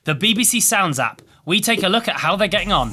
the BBC Sounds app. We take a look at how they're getting on.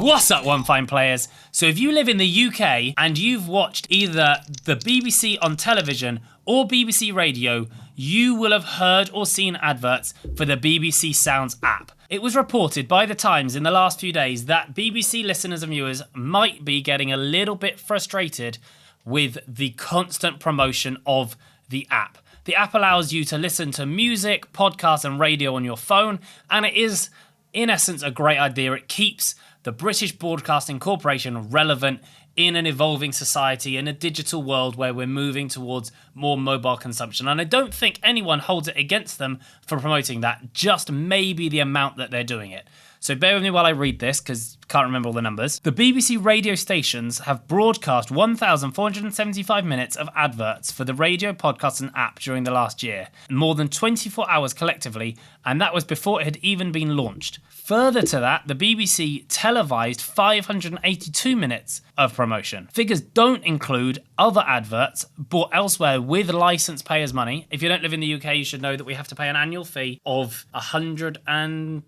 What's up, One Fine players? So if you live in the UK and you've watched either the BBC on television or BBC radio, you will have heard or seen adverts for the BBC Sounds app. It was reported by The Times in the last few days that BBC listeners and viewers might be getting a little bit frustrated with the constant promotion of the app. The app allows you to listen to music, podcasts and radio on your phone, and it is, in essence, a great idea. It keeps the British Broadcasting Corporation relevant in an evolving society, in a digital world where we're moving towards more mobile consumption. And I don't think anyone holds it against them for promoting that, just maybe the amount that they're doing it. So bear with me while I read this, because I can't remember all the numbers. The BBC radio stations have broadcast 1,475 minutes of adverts for the radio, podcast and app during the last year, more than 24 hours collectively, and that was before it had even been launched. Further to that, the BBC televised 582 minutes of promotion. Figures don't include other adverts bought elsewhere with licence payers' money. If you don't live in the UK, you should know that we have to pay an annual fee of £112,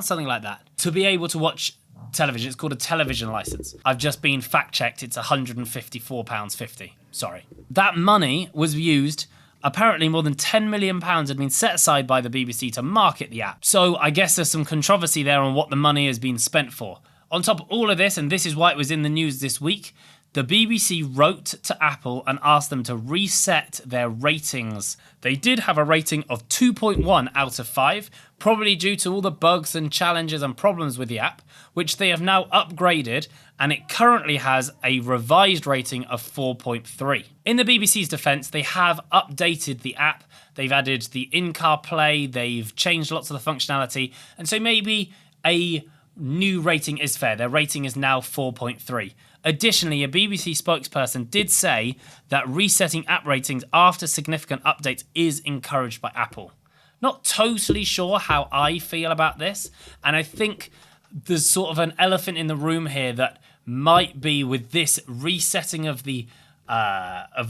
something like that, to be able to watch television. It's called a television licence. I've just been fact-checked. It's £154.50. Sorry. That money was used. Apparently more than £10 million had been set aside by the BBC to market the app. So I guess there's some controversy there on what the money has been spent for. On top of all of this, and this is why it was in the news this week, the BBC wrote to Apple and asked them to reset their ratings. They did have a rating of 2.1 out of 5, probably due to all the bugs and challenges and problems with the app, which they have now upgraded, and it currently has a revised rating of 4.3. In the BBC's defence, they have updated the app, they've added the in-car play, they've changed lots of the functionality, and so maybe a new rating is fair. Their rating is now 4.3. Additionally, a BBC spokesperson did say that resetting app ratings after significant updates is encouraged by Apple. Not totally sure how I feel about this, and I think there's sort of an elephant in the room here that might be with this resetting of the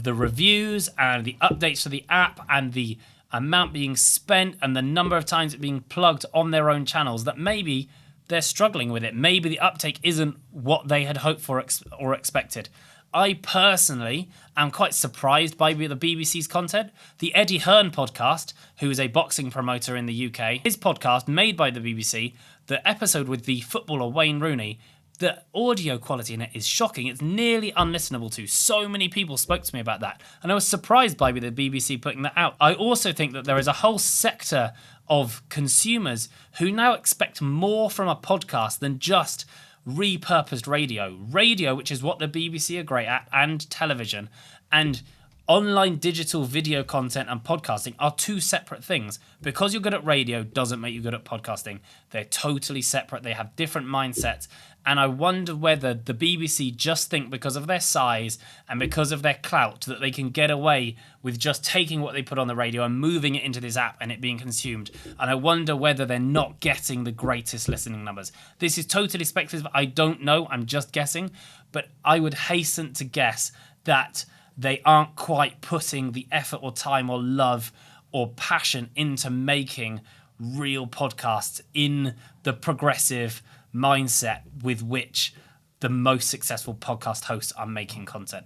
reviews and the updates to the app and the amount being spent and the number of times it being plugged on their own channels, that maybe they're struggling with it. Maybe the uptake isn't what they had hoped for or expected. I personally am quite surprised by the BBC's content. The Eddie Hearn podcast, who is a boxing promoter in the UK, his podcast made by the BBC, the episode with the footballer Wayne Rooney, the audio quality in it is shocking. It's nearly unlistenable to. So many people spoke to me about that. And I was surprised by the BBC putting that out. I also think that there is a whole sector of consumers who now expect more from a podcast than just repurposed radio. Radio, which is what the BBC are great at, and television, and online digital video content and podcasting are two separate things. Because you're good at radio doesn't make you good at podcasting. They're totally separate. They have different mindsets. And I wonder whether the BBC just think because of their size and because of their clout that they can get away with just taking what they put on the radio and moving it into this app and it being consumed. And I wonder whether they're not getting the greatest listening numbers. This is totally speculative. I don't know. I'm just guessing. But I would hasten to guess that they aren't quite putting the effort or time or love or passion into making real podcasts in the progressive mindset with which the most successful podcast hosts are making content.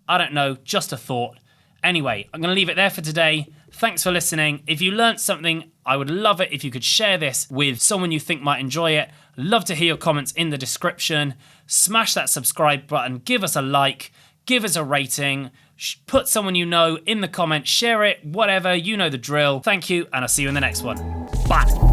I don't know, just a thought. Anyway, I'm going to leave it there for today. Thanks for listening. If you learnt something, I would love it if you could share this with someone you think might enjoy it. Love to hear your comments in the description. Smash that subscribe button, give us a like, give us a rating, put someone you know in the comments, share it, whatever, you know the drill. Thank you, and I'll see you in the next one. Bye.